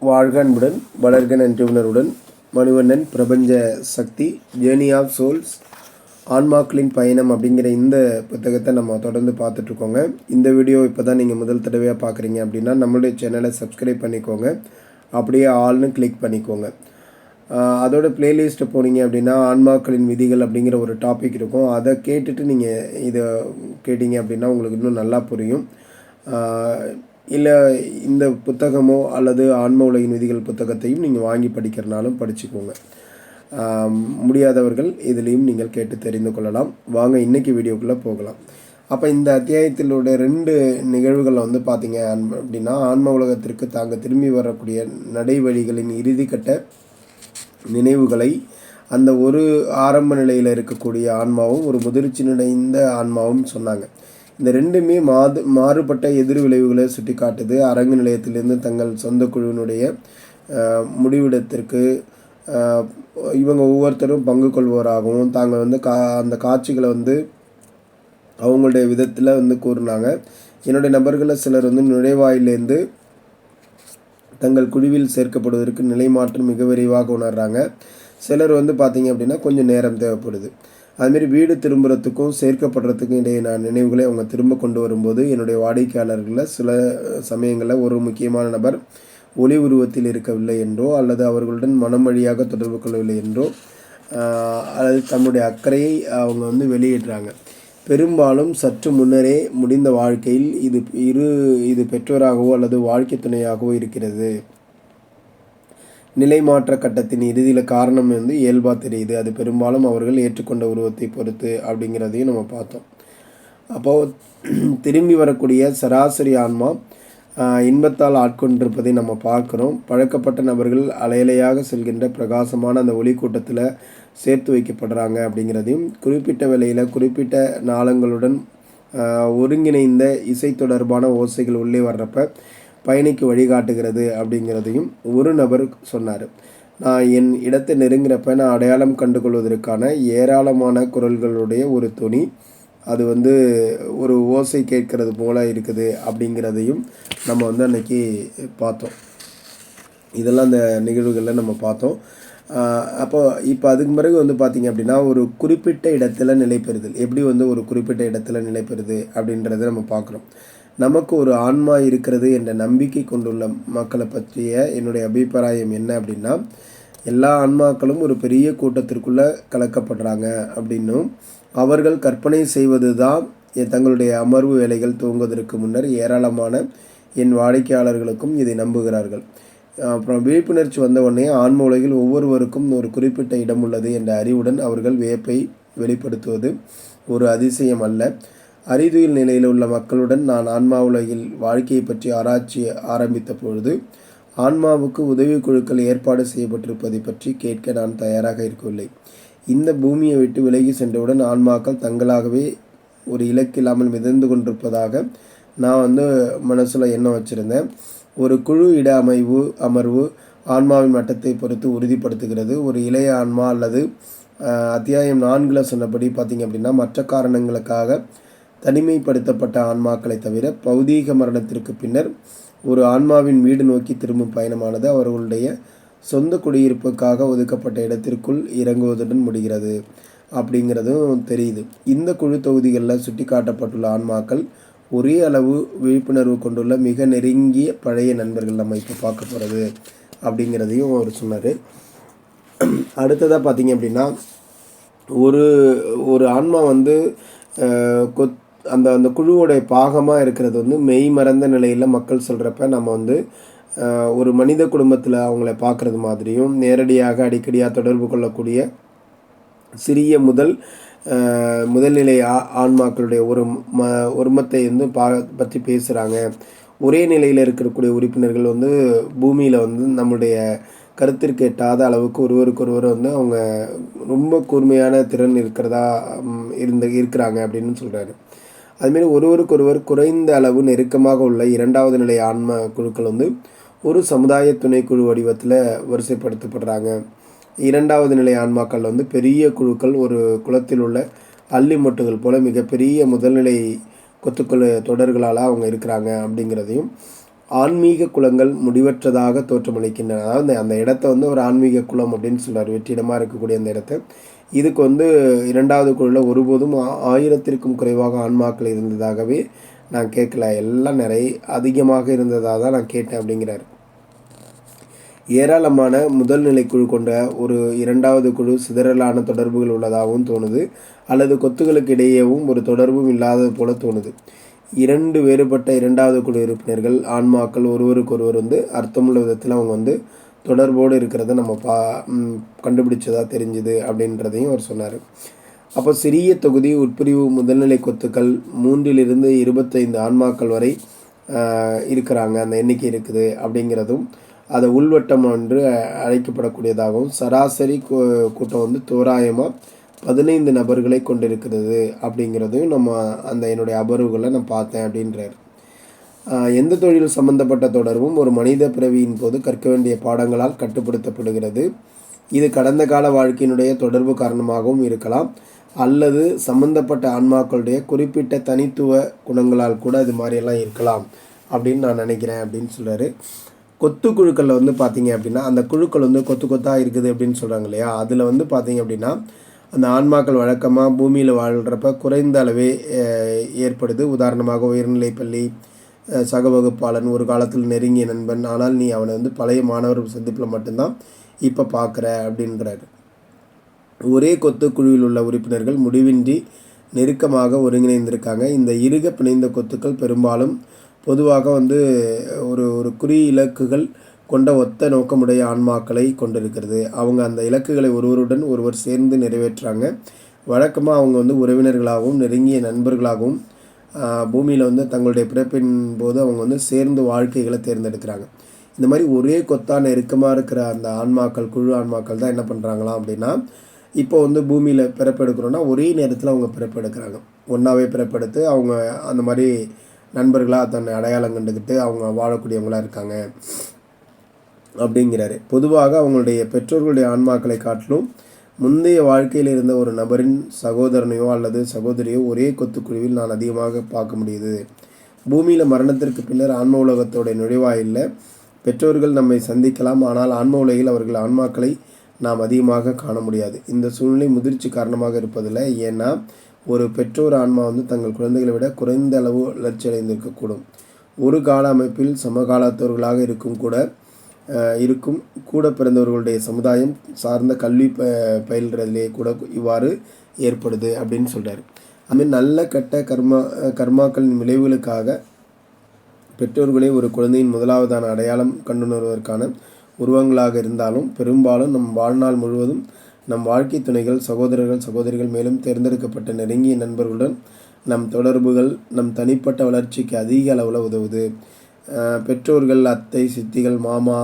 வாழ்க அன்புடன் வளர்க நன்றி உணர்வுடன் மணிவண்ணன் பிரபஞ்ச சக்தி ஜேர்னி ஆஃப் சோல்ஸ் ஆன்மாக்களின் பயணம் அப்படிங்கிற இந்த புத்தகத்தை நம்ம தொடர்ந்து பார்த்துட்ருக்கோங்க. இந்த வீடியோ இப்போ தான் நீங்கள் முதல் தடவையாக பார்க்குறீங்க அப்படின்னா நம்மளுடைய சேனலை சப்ஸ்கிரைப் பண்ணிக்கோங்க, அப்படியே ஆல்னு கிளிக் பண்ணிக்கோங்க. அதோட பிளேலிஸ்ட்டை போனீங்க அப்படின்னா ஆன்மாக்களின் விதிகள் அப்படிங்கிற ஒரு டாபிக் இருக்கும். அதை கேட்டுட்டு நீங்கள் இதை கேட்டிங்க அப்படின்னா உங்களுக்கு இன்னும் நல்லா புரியும். இல்லை இந்த புத்தகமோ அல்லது ஆன்ம உலகின் விதிகள் புத்தகத்தையும் நீங்கள் வாங்கி படிக்கிறனாலும் படிச்சுக்கோங்க. முடியாதவர்கள் இதுலேயும் நீங்கள் கேட்டு தெரிந்து கொள்ளலாம். வாங்க இன்றைக்கி வீடியோக்குள்ளே போகலாம். அப்போ இந்த அத்தியாயத்திலோட 2 நிகழ்வுகளில் வந்து பார்த்தீங்க அப்படின்னா ஆன்ம உலகத்திற்கு தாங்க திரும்பி வரக்கூடிய நடைவழிகளின் இறுதிக்கட்ட நினைவுகளை அந்த ஒரு ஆரம்ப நிலையில் இருக்கக்கூடிய ஆன்மாவும் ஒரு முதிர்ச்சி நினைந்த ஆன்மாவும் சொன்னாங்க. இந்த ரெண்டுமே மாறுபட்ட எதிர் விளைவுகளை சுட்டி காட்டுது. அரங்கு நிலையத்திலிருந்து தங்கள் சொந்த குழுவினுடைய முடிவிடத்திற்கு இவங்க ஒவ்வொருத்தரும் பங்கு கொள்வோராகவும் தாங்கள் வந்து அந்த காட்சிகளை வந்து அவங்களுடைய விதத்தில் வந்து கூறினாங்க. என்னுடைய நபர்களில் சிலர் வந்து நுழைவாயிலேருந்து தங்கள் குழுவில் சேர்க்கப்படுவதற்கு நிலை மாற்றம் மிக விரைவாக உணர்கிறாங்க. சிலர் வந்து பார்த்திங்க அப்படின்னா கொஞ்சம் நேரம் தேவைப்படுது. அதுமாரி வீடு திரும்புறதுக்கும் சேர்க்கப்படுறதுக்கும் இடையே நினைவுகளை அவங்க திரும்ப கொண்டு வரும்போது என்னுடைய வாடிக்கையாளர்களில் சில சமயங்களில் ஒரு முக்கியமான நபர் ஒளி உருவத்தில் இருக்கவில்லை என்றோ அல்லது அவர்களுடன் மனம் வழியாக தொடர்பு கொள்ளவில்லை என்றோ அல்லது தன்னுடைய அக்கறையை அவங்க வந்து வெளியிடுறாங்க. பெரும்பாலும் சற்று முன்னரே முடிந்த வாழ்க்கையில் இது பெற்றோராகவோ அல்லது வாழ்க்கை துணையாகவோ இருக்கிறது. நிலை மாற்ற கட்டத்தின் இறுதியில் காரணம் வந்து இயல்பாக தெரியுது. அது பெரும்பாலும் அவர்கள் ஏற்றுக்கொண்ட உருவத்தை பொறுத்து அப்படிங்கிறதையும் நம்ம பார்த்தோம். அப்போது திரும்பி வரக்கூடிய சராசரி ஆன்மா இன்பத்தால் ஆட்கொண்டிருப்பதை நம்ம பார்க்குறோம். பழக்கப்பட்ட நபர்கள் அலையலையாக செல்கின்ற பிரகாசமான அந்த ஒளி கூட்டத்தில் சேர்த்து வைக்கப்படுறாங்க அப்படிங்கிறதையும், குறிப்பிட்ட வேளையில் குறிப்பிட்ட நாளங்களுடன் ஒருங்கிணைந்த இசை தொடர்பான ஓசைகள் உள்ளே வர்றப்ப பயணிக்கு வழிகாட்டுகிறது அப்படிங்கிறதையும் ஒரு நபர் சொன்னார். நான் என் இடத்தை நெருங்கிறப்ப நான் அடையாளம் கண்டுகொள்வதற்கான ஏராளமான குரல்களுடைய ஒரு துணி, அது வந்து ஒரு ஓசை கேட்கறது போல் இருக்குது அப்படிங்கிறதையும் நம்ம வந்து அன்றைக்கி பார்த்தோம். இதெல்லாம் அந்த நிகழ்வுகளில் நம்ம பார்த்தோம். இப்போ அதுக்கு பிறகு வந்து பார்த்திங்க அப்படின்னா ஒரு குறிப்பிட்ட இடத்துல நிலை பெறுதல் எப்படி வந்து ஒரு குறிப்பிட்ட இடத்துல நிலை பெறுது அப்படின்றத நம்ம பார்க்குறோம். நமக்கு ஒரு ஆன்மா இருக்கிறது என்ற நம்பிக்கை கொண்டுள்ள மக்களை பற்றிய என்னுடைய அபிப்பிராயம் என்ன அப்படின்னா, எல்லா ஆன்மாக்களும் ஒரு பெரிய கூட்டத்திற்குள்ளே கலக்கப்படுறாங்க அப்படின்னும், அவர்கள் கற்பனை செய்வது தான் தங்களுடைய அமர்வு வேலைகள் துவங்குவதற்கு முன்னர் ஏராளமான என் வாடிக்கையாளர்களுக்கும் இதை நம்புகிறார்கள். அப்புறம் விழிப்புணர்ச்சி வந்த உடனே ஆன்ம உலகில் ஒவ்வொருவருக்கும் ஒரு குறிப்பிட்ட இடம் உள்ளது என்ற அறிவுடன் அவர்கள் வியப்பை வெளிப்படுத்துவது ஒரு அதிசயம் அல்ல. அறிதுயில் நிலையில் உள்ள மக்களுடன் நான் ஆன்மா உலகில் வாழ்க்கையை பற்றி ஆராய்ச்சி ஆரம்பித்த பொழுது ஆன்மாவுக்கு உதவி குழுக்கள் ஏற்பாடு செய்யப்பட்டிருப்பதை பற்றி கேட்க நான் தயாராக இருக்கவில்லை. இந்த பூமியை விட்டு விலகி சென்றவுடன் ஆன்மாக்கள் தங்களாகவே ஒரு இலக்கில்லாமல் மிதந்து கொண்டிருப்பதாக நான் வந்து மனசில் எண்ணம் வச்சுருந்தேன். ஒரு குழு இட அமர்வு ஆன்மாவின் மட்டத்தை பொறுத்து உறுதிப்படுத்துகிறது. ஒரு இளைய ஆன்மா அல்லது அத்தியாயம் 4 சொன்னபடி பார்த்திங்க அப்படின்னா மற்ற காரணங்களுக்காக தனிமைப்படுத்தப்பட்ட ஆன்மாக்களை தவிர பௌதீக மரணத்திற்கு பின்னர் ஒரு ஆன்மாவின் வீடு நோக்கி திரும்பும் பயணமானது அவர்களுடைய சொந்த குடியிருப்புக்காக ஒதுக்கப்பட்ட இடத்திற்குள் இறங்குவதுடன் முடிகிறது அப்படிங்கிறதும் தெரியுது. இந்த குழு தொகுதிகளில் சுட்டி காட்டப்பட்டுள்ள ஆன்மாக்கள் ஒரே அளவு விழிப்புணர்வு கொண்டுள்ள மிக நெருங்கிய பழைய நண்பர்கள் நம்ம இப்போ பார்க்க போகிறது அப்படிங்கிறதையும் அவர் சொன்னார். அடுத்ததாக பார்த்திங்க அப்படின்னா ஒரு ஆன்மா வந்து அந்த குழுவோடைய பாகமாக இருக்கிறது வந்து மெய் மறந்த நிலையில் மக்கள் சொல்கிறப்ப நம்ம வந்து ஒரு மனித குடும்பத்தில் அவங்கள பார்க்குறது மாதிரியும் நேரடியாக அடிக்கடியாக தொடர்பு கொள்ளக்கூடிய சிறிய முதல்நிலை ஆன்மாக்களுடைய ஒருமத்தை வந்து பற்றி பேசுகிறாங்க. ஒரே நிலையில் இருக்கக்கூடிய உறுப்பினர்கள் வந்து பூமியில் வந்து நம்முடைய கருத்திற்கு எட்டாத அளவுக்கு ஒருவருக்கொருவர் வந்து அவங்க ரொம்ப கூர்மையான திறன் இருக்கிறாங்க அப்படின்னு சொல்கிறாரு. அதுமாரி ஒருவருக்கொருவர் குறைந்த அளவு நெருக்கமாக உள்ள 2வது நிலை ஆன்ம குழுக்கள் வந்து ஒரு சமுதாய துணைக்குழு வடிவத்தில் வரிசைப்படுத்தப்படுறாங்க. 2வது நிலை ஆன்மாக்கள் வந்து பெரிய குழுக்கள் ஒரு குளத்தில் உள்ள அள்ளி மொட்டுகள் போல் மிகப்பெரிய முதல்நிலை கொத்துக்கள் தொடர்களால் அவங்க இருக்கிறாங்க அப்படிங்கிறதையும் ஆன்மீக குலங்கள் முடிவற்றதாக தோற்றமளிக்கின்றன. அதாவது அந்த இடத்த வந்து ஒரு ஆன்மீக குலம் அப்படின்னு சொல்கிறார், வெற்றிடமாக இருக்கக்கூடிய அந்த இடத்த. இதுக்கு வந்து 2வது குழுவில் ஒருபோதும் 1000த்திற்கும் குறைவாக ஆன்மாக்கள் இருந்ததாகவே நான் கேட்கல, எல்லாம் அதிகமாக இருந்ததாக தான் நான் கேட்டேன் அப்படிங்கிறார். ஏராளமான முதல் நிலை குழு கொண்ட ஒரு 2வது குழு சிதறலான தொடர்புகள் உள்ளதாகவும் தோணுது, அல்லது கொத்துகளுக்கு இடையேவும் ஒரு தொடர்பும் இல்லாதது போல தோணுது. 2 வேறுபட்ட 2வது குழு உறுப்பினர்கள் ஆன்மாக்கள் ஒருவருக்கொருவர் வந்து அர்த்தமுள்ள விதத்தில் அவங்க வந்து தொடர்போடு இருக்கிறத நம்ம கண்டுபிடிச்சதாக தெரிஞ்சுது அப்படின்றதையும் அவர் சொன்னார். அப்போ சிறிய தொகுதி உட்பிரிவு முதல்நிலை கொத்துக்கள் 3லிருந்து 25 ஆன்மாக்கள் வரை இருக்கிறாங்க, அந்த எண்ணிக்கை இருக்குது அப்படிங்கிறதும், அதை உள்வட்டம் என்று அழைக்கப்படக்கூடியதாகவும், சராசரி கூட்டம் வந்து தோராயமாக 15 நபர்களை கொண்டிருக்கிறது அப்படிங்கிறதையும் நம்ம அந்த என்னுடைய அமர்வுகளை நான் பார்த்தேன் அப்படின்றார். எந்த தொழில் சம்பந்தப்பட்ட தொடர்பும் ஒரு மனித பிறவியின் போது கற்க வேண்டிய பாடங்களால் கட்டுப்படுத்தப்படுகிறது. இது கடந்த கால வாழ்க்கையினுடைய தொடர்பு காரணமாகவும் இருக்கலாம், அல்லது சம்பந்தப்பட்ட ஆன்மாக்களுடைய குறிப்பிட்ட தனித்துவ குணங்களால் கூட இது மாதிரியெல்லாம் இருக்கலாம் அப்படின்னு நான் நினைக்கிறேன் அப்படின்னு சொல்கிறாரு. கொத்து குழுக்களில் வந்து பார்த்திங்க அப்படின்னா, அந்த குழுக்கள் வந்து கொத்து கொத்தாக இருக்குது அப்படின்னு சொல்கிறாங்க இல்லையா, அதில் வந்து பார்த்திங்க அப்படின்னா அந்த ஆன்மாக்கள் வழக்கமாக பூமியில் வாழ்கிறப்ப குறைந்த அளவே ஏற்படுது. உதாரணமாக உயர்நிலை பள்ளி சக வகுப்பாளன், ஒரு காலத்தில் நெருங்கிய நண்பன், ஆனால் நீ அவனை வந்து பழைய மாணவர் சந்திப்பில் மட்டும்தான் இப்போ பார்க்குற அப்படின்றாரு. ஒரே கொத்து குழுவில் உள்ள உறுப்பினர்கள் முடிவின்றி நெருக்கமாக ஒருங்கிணைந்திருக்காங்க. இந்த இறுக பிணைந்த கொத்துக்கள் பெரும்பாலும் பொதுவாக வந்து ஒரு ஒரு குறி இலக்குகள் கொண்ட ஒத்த நோக்கமுடைய ஆன்மாக்களை கொண்டிருக்கிறது. அவங்க அந்த இலக்குகளை ஒருவருடன் ஒருவர் சேர்ந்து நிறைவேற்றுறாங்க. வழக்கமாக அவங்க வந்து உறவினர்களாகவும் நெருங்கிய நண்பர்களாகவும் பூமியில் வந்து தங்களுடைய பிறப்பின் போது அவங்க வந்து சேர்ந்து வாழ்க்கைகளை தேர்ந்தெடுக்கிறாங்க. இந்த மாதிரி ஒரே கொத்தாக நெருக்கமாக இருக்கிற அந்த ஆன்மாக்கள், குழு ஆன்மாக்கள் தான் என்ன பண்ணுறாங்களாம் அப்படின்னா, இப்போ வந்து பூமியில் பிறப்பெடுக்கிறோன்னா ஒரே நேரத்தில் அவங்க பிறப்பெடுக்கிறாங்க. ஒன்றாவே பிறப்பெடுத்து அவங்க அந்த மாதிரி நண்பர்களாக தன்னை அடையாளம் கண்டுக்கிட்டு அவங்க வாழக்கூடியவங்களாக இருக்காங்க அப்படிங்கிறாரு. பொதுவாக அவங்களுடைய பெற்றோர்களுடைய ஆன்மாக்களை காட்டிலும் முந்தைய வாழ்க்கையில் இருந்த ஒரு நபரின் சகோதரனையோ அல்லது சகோதரியோ ஒரே கொத்துக்குழுவில் நான் அதிகமாக பார்க்க முடியுது. பூமியில் மரணத்திற்கு பின்னர் ஆன்ம உலகத்தோடைய நுழைவாயில்லை பெற்றோர்கள் நம்மை சந்திக்கலாம், ஆனால் ஆன்ம உலகில் அவர்கள் ஆன்மாக்களை நாம் அதிகமாக காண முடியாது. இந்த சூழ்நிலை முதிர்ச்சி காரணமாக இருப்பதில்லை. ஏன்னா ஒரு பெற்றோர் ஆன்மா வந்து தங்கள் குழந்தைகளை விட குறைந்த அளவு வளர்ச்சி அடைந்திருக்கக்கூடும். ஒரு கால அமைப்பில் சமகாலத்தவர்களாக இருக்கும் கூட பிறந்தவர்களுடைய சமுதாயம் சார்ந்த கல்வி பயில்றதிலே கூட இவ்வாறு ஏற்படுது அப்படின்னு சொல்கிறார். அதுமாதிரி நல்ல கெட்ட கர்மாக்களின் விளைவுகளுக்காக பெற்றோர்களே ஒரு குழந்தையின் முதலாவதான அடையாளம் கண்டுணர்வதற்கான உருவங்களாக இருந்தாலும், பெரும்பாலும் நம் வாழ்நாள் முழுவதும் நம் வாழ்க்கை துணைகள், சகோதரர்கள், சகோதரிகள், மேலும் தேர்ந்தெடுக்கப்பட்ட நெருங்கிய நண்பர்களுடன் நம் தொடர்புகள் நம் தனிப்பட்ட வளர்ச்சிக்கு அதிக அளவில் உதவுது. பெற்றோர்கள், அத்தை, சித்திகள், மாமா,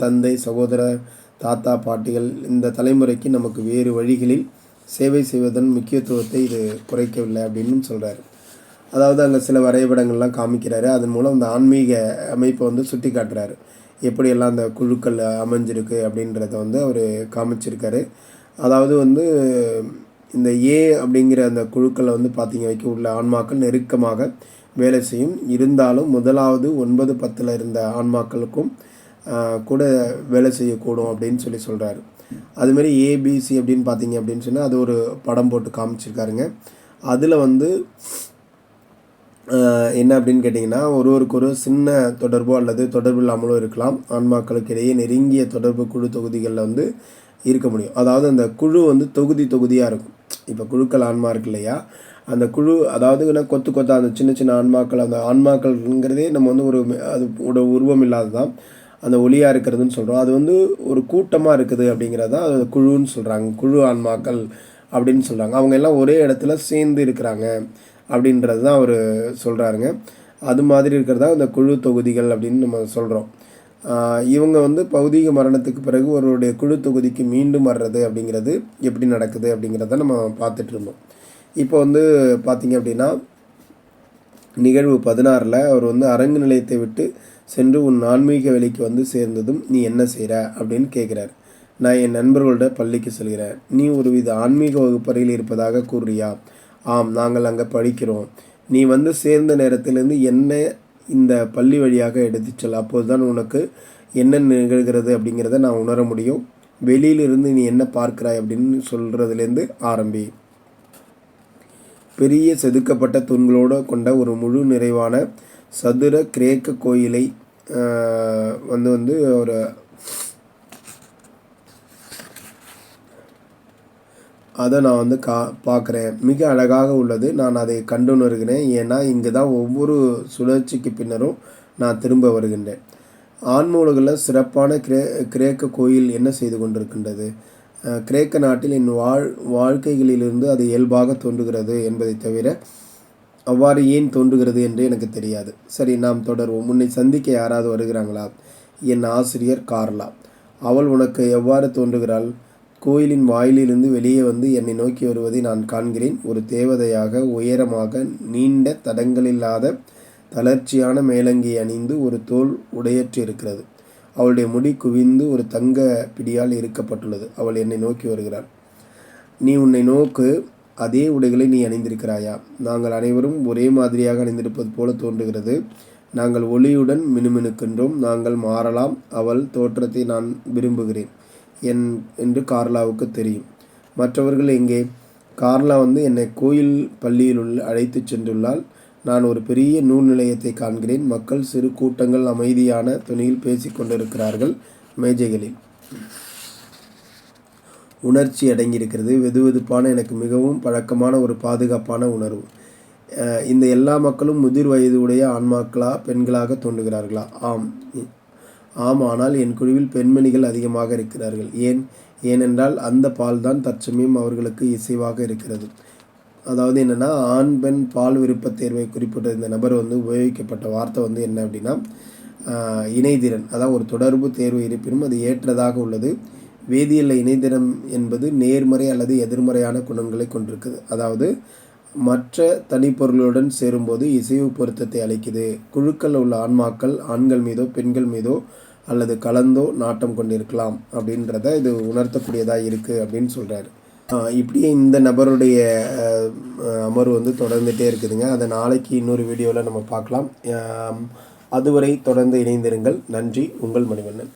தந்தை, சகோதரர், தாத்தா, பாட்டிகள், இந்த தலைமுறைக்கு நமக்கு வேறு வழிகளில் சேவை செய்வதன் முக்கியத்துவத்தை இது குறைக்கவில்லை அப்படின்னு சொல்கிறார். அதாவது அங்கே சில வரைபடங்கள்லாம் காமிக்கிறாரு. அதன் மூலம் அந்த ஆன்மீக அமைப்பை வந்து சுட்டி காட்டுறாரு, எப்படியெல்லாம் அந்த குழுக்கள் அமைஞ்சிருக்கு அப்படின்றத வந்து அவர் காமிச்சிருக்காரு. அதாவது வந்து இந்த ஏ அப்படிங்கிற அந்த குழுக்களை வந்து பார்த்திங்க வைக்க உள்ள ஆன்மாக்கள் நெருக்கமாக வேலை செய்யும். இருந்தாலும் முதலாவது 9, 10 இருந்த ஆன்மாக்களுக்கும் கூட வேலை செய்யக்கூடும் அப்படின்னு சொல்கிறாரு. அதுமாரி ஏபிசி அப்படின்னு பார்த்தீங்க அப்படின்னு சொன்னால் அது ஒரு படம் போட்டு காமிச்சிருக்காருங்க. அதில் வந்து என்ன அப்படின்னு கேட்டிங்கன்னா, ஒருவருக்கு ஒரு சின்ன தொடர்போ அல்லது தொடர்பு இல்லாமலோ இருக்கலாம். ஆன்மாக்களுக்கு இடையே நெருங்கிய தொடர்பு குழு தொகுதிகளில் வந்து இருக்க முடியும். அதாவது அந்த குழு வந்து தொகுதியாக இருக்கும். இப்போ குழுக்கள் ஆன்மா இருக்கு இல்லையா, அந்த குழு அதாவது கொத்து கொத்தாக அந்த சின்ன சின்ன ஆன்மாக்கள், அந்த ஆன்மாக்கள்ங்கிறதே நம்ம வந்து அது உருவம் இல்லாத தான் அந்த ஒளியாக இருக்கிறதுன்னு சொல்கிறோம். அது வந்து ஒரு கூட்டமாக இருக்குது அப்படிங்கிறது தான் அது குழுன்னு சொல்கிறாங்க. குழு ஆன்மாக்கள் அப்படின்னு சொல்கிறாங்க. அவங்க எல்லாம் ஒரே இடத்துல சேர்ந்து இருக்கிறாங்க அப்படின்றது தான் அவர் சொல்கிறாருங்க. அது மாதிரி இருக்கிறதா இந்த குழு தொகுதிகள் அப்படின்னு நம்ம சொல்கிறோம். இவங்க வந்து பௌதீக மரணத்துக்கு பிறகு ஒருவருடைய குழு தொகுதிக்கு மீண்டும் வர்றது அப்படிங்கிறது எப்படி நடக்குது அப்படிங்கிறத நம்ம பார்த்துட்டு இருந்தோம். இப்போ வந்து பார்த்திங்க அப்படின்னா நிகழ்வு 16 அவர் வந்து அரங்கு நிலையத்தை விட்டு சென்று உன் ஆன்மீக வேலைக்கு வந்து சேர்ந்ததும் நீ என்ன செய்கிற அப்படின்னு கேட்குறாரு. நான் என் நண்பர்களோட பள்ளிக்கு செல்கிறேன். நீ ஒருவித ஆன்மீக வகுப்பறையில் இருப்பதாக கூறுறியா? ஆம், நாங்கள் அங்கே படிக்கிறோம். நீ வந்து சேர்ந்த நேரத்திலேருந்து இந்த பள்ளி வழியாக எடுத்துச் செல். அப்போது தான் உனக்கு என்ன நிகழ்கிறது அப்படிங்கிறத நான் உணர முடியும். வெளியிலிருந்து நீ என்ன பார்க்கிறாய் அப்படின்னு சொல்கிறதுலேருந்து ஆரம்பி. பெரிய செதுக்கப்பட்ட தூண்களோடு கொண்ட ஒரு முழு நிறைவான சதுர கிரேக்க கோயிலை வந்து ஒரு அதை நான் வந்து பார்க்குறேன். மிக அழகாக உள்ளது. நான் அதை கண்டுணர்கிறேன். ஏன்னா இங்கு தான் ஒவ்வொரு சுழற்சிக்கு பின்னரும் நான் திரும்ப வருகின்றேன். ஆன்ம உலகில் சிறப்பான கிரேக்க கோயில் என்ன செய்து கொண்டிருக்கின்றது? கிரேக்க நாட்டில் என் வாழ்க்கைகளிலிருந்து அது இயல்பாக தோன்றுகிறது என்பதை தவிர அவ்வாறு ஏன் தோன்றுகிறது என்று எனக்கு தெரியாது. சரி, நாம் தொடர்வோம். உன்னை சந்திக்க யாராவது வருகிறாங்களா? என் ஆசிரியர் கார்லா. அவள் உனக்கு எவ்வாறு தோன்றுகிறாள்? கோயிலின் வாயிலிருந்து வெளியே வந்து என்னை நோக்கி வருவதை நான் காண்கிறேன். ஒரு தேவதையாக, உயரமாக, நீண்ட தடங்களில்லாத தளர்ச்சியான மேலங்கி அணிந்து ஒரு தோல் உடையற்று இருக்கிறது. அவளுடைய முடி குவிந்து ஒரு தங்க பிடியால் இருக்கப்பட்டுள்ளது. அவள் என்னை நோக்கி வருகிறாள். நீ உன்னை நோக்கு. அதே உடைகளை நீ அணிந்திருக்கிறாயா? நாங்கள் அனைவரும் ஒரே மாதிரியாக அணிந்திருப்பது போல தோன்றுகிறது. நாங்கள் ஒளியுடன் மினுமினுக்கின்றோம். நாங்கள் மாறலாம். அவள் தோற்றத்தை நான் விரும்புகிறேன் என்று கார்லாவுக்கு தெரியும். மற்றவர்கள் எங்கே? கார்லா வந்து என்னை கோயில் பள்ளியில் அழைத்து சென்றுள்ளாள். நான் ஒரு பெரிய நூல் நிலையத்தை காண்கிறேன். மக்கள் சிறு கூட்டங்கள் அமைதியான துணியில் பேசி கொண்டிருக்கிறார்கள். மேஜைகளில் உணர்ச்சி அடங்கியிருக்கிறது. வெதுவெதுப்பான, எனக்கு மிகவும் பழக்கமான ஒரு பாதுகாப்பான உணர்வு. இந்த எல்லா மக்களும் முதிர் வயது உடைய ஆண்மாக்களா, பெண்களாக தோன்றுகிறார்களா? ஆம், ஆனால் என் குழுவில் பெண்மணிகள் அதிகமாக இருக்கிறார்கள். ஏனென்றால் அந்த பால் தான் தற்சமயம் அவர்களுக்கு இசைவாக இருக்கிறது. அதாவது என்னென்னா, ஆண் பெண் பால் விருப்ப தேர்வை குறிப்பிட்ட இந்த நபர் வந்து உபயோகிக்கப்பட்ட வார்த்தை வந்து என்ன அப்படின்னா, இணைதிறன். அதாவது ஒரு தொடர்பு தேர்வு இருப்பினும் அது ஏற்றதாக உள்ளது. வேதியியல் இணைதிறன் என்பது நேர்மறை அல்லது எதிர்மறையான குணங்களை கொண்டிருக்குது. அதாவது மற்ற தனிப்பொருளுடன் சேரும்போது இசைவு பொருத்தத்தை அளிக்குது. குழுக்களில் உள்ள ஆன்மாக்கள் ஆண்கள் மீதோ பெண்கள் மீதோ அல்லது கலந்தோ நாட்டம் கொண்டிருக்கலாம் அப்படின்றத இது உணர்த்தக்கூடியதாக இருக்குது அப்படின்னு சொல்கிறாரு. இப்படியே இந்த நபருடைய அமர்வு வந்து தொடர்ந்துகிட்டே இருக்குதுங்க. அதை நாளைக்கு இன்னொரு வீடியோவில் நம்ம பார்க்கலாம். அதுவரை தொடர்ந்து இணைந்திருங்கள். நன்றி. உங்கள் மணிவண்ணன்.